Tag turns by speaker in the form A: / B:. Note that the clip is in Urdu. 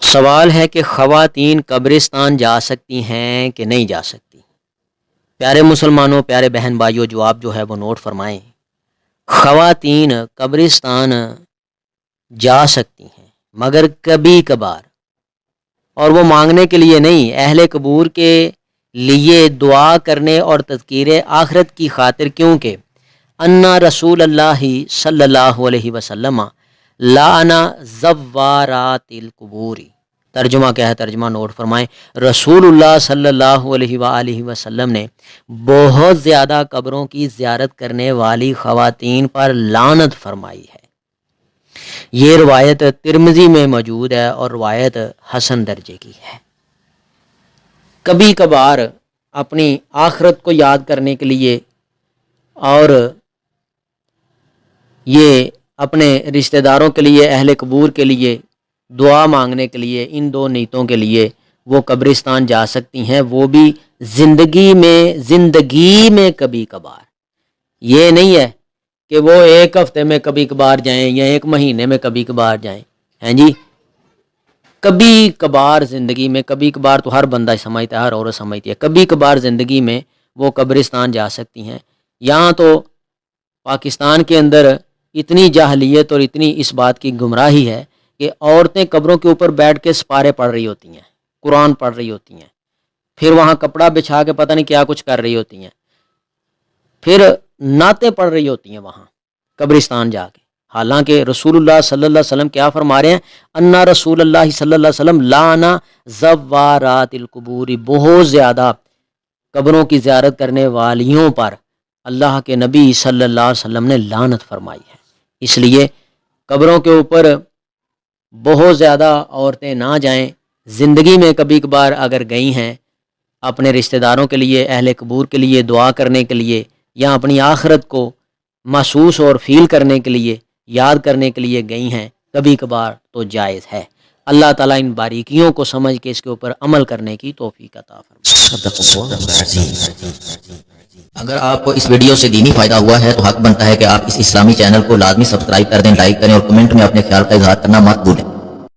A: سوال ہے کہ خواتین قبرستان جا سکتی ہیں کہ نہیں جا سکتی؟ پیارے مسلمانوں، پیارے بہن بھائیوں، جواب جو ہے وہ نوٹ فرمائیں۔ خواتین قبرستان جا سکتی ہیں مگر کبھی کبھار، اور وہ مانگنے کے لیے نہیں، اہل قبور کے لیے دعا کرنے اور تذکیر آخرت کی خاطر، کیونکہ انا رسول اللہ صلی اللہ علیہ وسلم لعن زوارات القبور۔ ترجمہ کیا ہے؟ ترجمہ نوٹ فرمائیں۔ رسول اللہ صلی اللہ علیہ وآلہ وسلم نے بہت زیادہ قبروں کی زیارت کرنے والی خواتین پر لعنت فرمائی ہے۔ یہ روایت ترمذی میں موجود ہے اور روایت حسن درجے کی ہے۔ کبھی کبھار اپنی آخرت کو یاد کرنے کے لیے اور یہ اپنے رشتہ داروں کے لیے، اہل قبور کے لیے دعا مانگنے کے لیے، ان دو نیتوں کے لیے وہ قبرستان جا سکتی ہیں، وہ بھی زندگی میں کبھی کبھار۔ یہ نہیں ہے کہ وہ ایک ہفتے میں کبھی کبھار جائیں یا ایک مہینے میں کبھی کبھار جائیں، ہیں جی، کبھی کبھار زندگی میں۔ کبھی کبھار تو ہر بندہ سمجھتا ہے، ہر عورت سمجھتی ہے، کبھی کبھار زندگی میں وہ قبرستان جا سکتی ہیں۔ یہاں تو پاکستان کے اندر اتنی جاہلیت اور اتنی اس بات کی گمراہی ہے کہ عورتیں قبروں کے اوپر بیٹھ کے سپارے پڑھ رہی ہوتی ہیں، قرآن پڑھ رہی ہوتی ہیں، پھر وہاں کپڑا بچھا کے پتہ نہیں کیا کچھ کر رہی ہوتی ہیں، پھر نعتیں پڑھ رہی ہوتی ہیں وہاں قبرستان جا کے۔ حالانکہ رسول اللہ صلی اللہ علیہ وسلم کیا فرما رہے ہیں؟ انا رسول اللہ صلی اللہ علیہ وسلم لعن زوارات القبور، بہت زیادہ قبروں کی زیارت کرنے والیوں پر اللہ کے نبی صلی اللہ علیہ وسلم نے لعنت فرمائی ہے۔ اس لیے قبروں کے اوپر بہت زیادہ عورتیں نہ جائیں۔ زندگی میں کبھی کبھار اگر گئی ہیں اپنے رشتہ داروں کے لیے، اہل قبور کے لیے دعا کرنے کے لیے، یا اپنی آخرت کو محسوس اور فیل کرنے کے لیے، یاد کرنے کے لیے گئی ہیں، کبھی کبھار تو جائز ہے۔ اللہ تعالیٰ ان باریکیوں کو سمجھ کے اس کے اوپر عمل کرنے کی توفیق عطا فرمائے۔
B: اگر آپ کو اس ویڈیو سے دینی فائدہ ہوا ہے تو حق بنتا ہے کہ آپ اس اسلامی چینل کو لازمی سبسکرائب کر دیں، لائک کریں اور کمنٹ میں اپنے خیال کا اظہار کرنا مت بھولیں۔